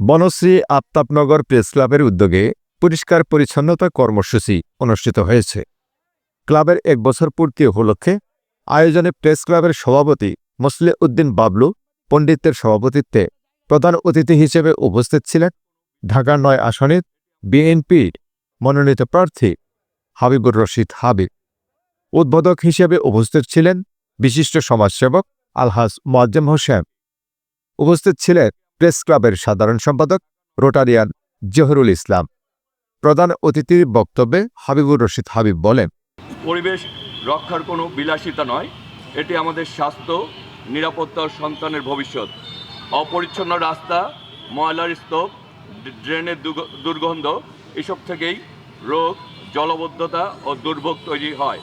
Banasree Aftabnagar press ক্লাবের উদ্যোগে পরিষ্কার পরিচ্ছন্নতা কর্মসূচি অনুষ্ঠিত হয়েছে। ক্লাবের ১ বছর পূর্তি উপলক্ষে আয়োজনে প্রেস ক্লাবের সভাপতি মোসলে উদ্দিন বাবলু পণ্ডিতের সভাপতিত্বে প্রধান অতিথি হিসেবে উপস্থিত ছিলেন ঢাকা ৯ আসনের বিএনপির মনোনীত প্রার্থী হাবিবুর রশিদ হাবিব। উদ্বোধক হিসেবে উপস্থিত ছিলেন বিশিষ্ট সমাজসেবক আলহাজ মোয়াজ্জেম হোসেন। উপস্থিত ছিলেন প্রেস ক্লাবের সাধারণ সম্পাদক রোটারিয়ান জহুরুল ইসলাম। প্রধান অতিথির বক্তব্যে হাবিবুর রশিদ হাবিব বলেন, পরিবেশ রক্ষার কোনো বিলাসিতা নয়, এটি আমাদের স্বাস্থ্য, নিরাপত্তা, সন্তানের ভবিষ্যৎ। অপরিচ্ছন্ন রাস্তা, ময়লার স্তূপ, ড্রেনের দুর্গন্ধ, এসব থেকেই রোগ, জলবদ্ধতা ও দুর্ভোগ তৈরি হয়।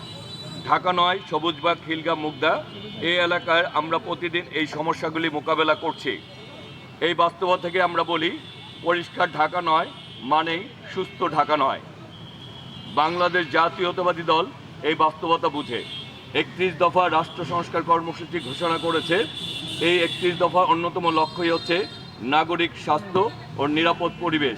ঢাকা ৯, সবুজবাগ, খিলগাঁও, মুগদা এই এলাকায় আমরা প্রতিদিন এই সমস্যাগুলি মোকাবেলা করছি। এই বাস্তবতা থেকে আমরা বলি, পরিষ্কার ঢাকা নয় মানেই সুস্থ ঢাকা নয়। বাংলাদেশ জাতীয়তাবাদী দল এই বাস্তবতা বুঝে ৩১ দফা রাষ্ট্র সংস্কার কর্মসূচি ঘোষণা করেছে। এই ৩১ দফা অন্যতম লক্ষ্যই হচ্ছে নাগরিক স্বাস্থ্য ও নিরাপদ পরিবেশ।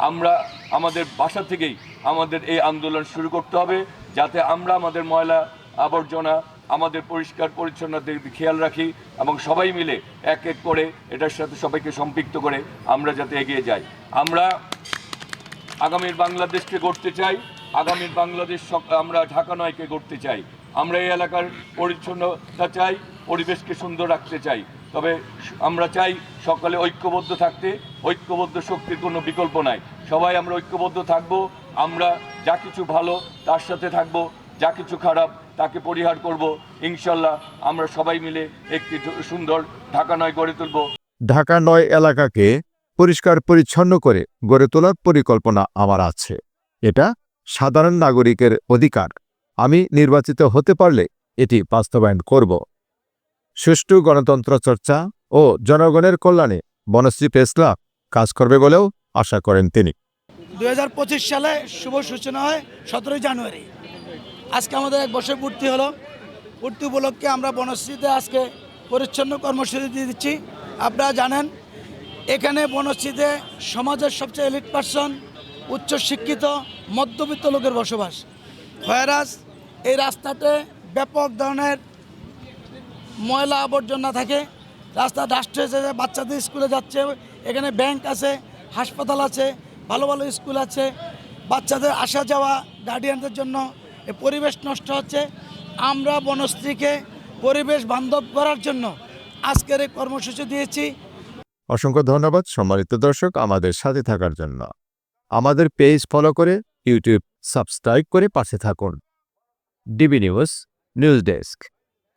আমরা আমাদের বাসা থেকেই আমাদের এই আন্দোলন শুরু করতে হবে, যাতে আমরা আমাদের ময়লা আবর্জনা, আমাদের পরিষ্কার পরিচ্ছন্নতার খেয়াল রাখি এবং সবাই মিলে এক এক করে এটার সাথে সবাইকে সম্পৃক্ত করে আমরা যাতে এগিয়ে যাই। আমরা আগামীর বাংলাদেশকে গড়তে চাই, আগামীর বাংলাদেশ আমরা ঢাকা ৯কে গড়তে চাই। আমরা এই এলাকার পরিচ্ছন্নতা চাই, পরিবেশকে সুন্দর রাখতে চাই। তবে আমরা চাই সকলে ঐক্যবদ্ধ থাকতে। ঐক্যবদ্ধ শক্তির কোনো বিকল্প নাই। সবাই আমরা ঐক্যবদ্ধ থাকব। আমরা যা কিছু ভালো তার সাথে থাকব, যা কিছু খারাপ তাকে পরিহার করব। ইনশাল্লাহ আমরা সবাই মিলে একটি সুন্দর ঢাকা ৯ গড়ে তুলব। ঢাকা ৯ এলাকাকে পরিষ্কার পরিচ্ছন্ন করে গড়ে তোলার পরিকল্পনা আমার আছে। এটা সাধারণ নাগরিকের অধিকার। আমি নির্বাচিত হতে পারলে এটি বাস্তবায়ন করব। সুষ্ঠু গণতন্ত্র চর্চা ও জনগণের কল্যাণে বনশ্রী প্রেস ক্লাব কাজ করবে বলেও আশা করেন তিনি। 2025 সালে শুভ সূচনা হয় 17 জানুয়ারি। আজকে আমাদের 1 বছর পূর্তি হলো। পূর্তি উপলক্ষে আমরা বনশ্রীতে আজকে পরিচ্ছন্ন কর্মসূচি দিয়ে দিচ্ছি। আপনারা জানেন, এখানে বনশ্রীতে সমাজের সবচেয়ে এলিট পার্সন, উচ্চশিক্ষিত, মধ্যবিত্ত লোকের বসবাস। হয়রাস এই রাস্তাতে ব্যাপক ধরনের ময়লা আবর্জনা থাকে। রাস্তা ডাস্ট হয়েছে, বাচ্চাদের স্কুলে যাচ্ছে, এখানে ব্যাংক আছে, হাসপাতাল আছে, ভালো ভালো স্কুল আছে, বাচ্চাদের আসা যাওয়া, গার্ডিয়ানদের জন্য এই পরিবেশ নষ্ট হচ্ছে। আমরা বনশ্রীকে পরিবেশ বান্ধব করার জন্য আজকের এই কর্মসূচি দিয়েছি। অসংখ্য ধন্যবাদ সম্মানিত দর্শক আমাদের সাথে থাকার জন্য। আমাদের পেজ ফলো করে ইউটিউব সাবস্ক্রাইব করে পাশে থাকুন। DB news, news desk.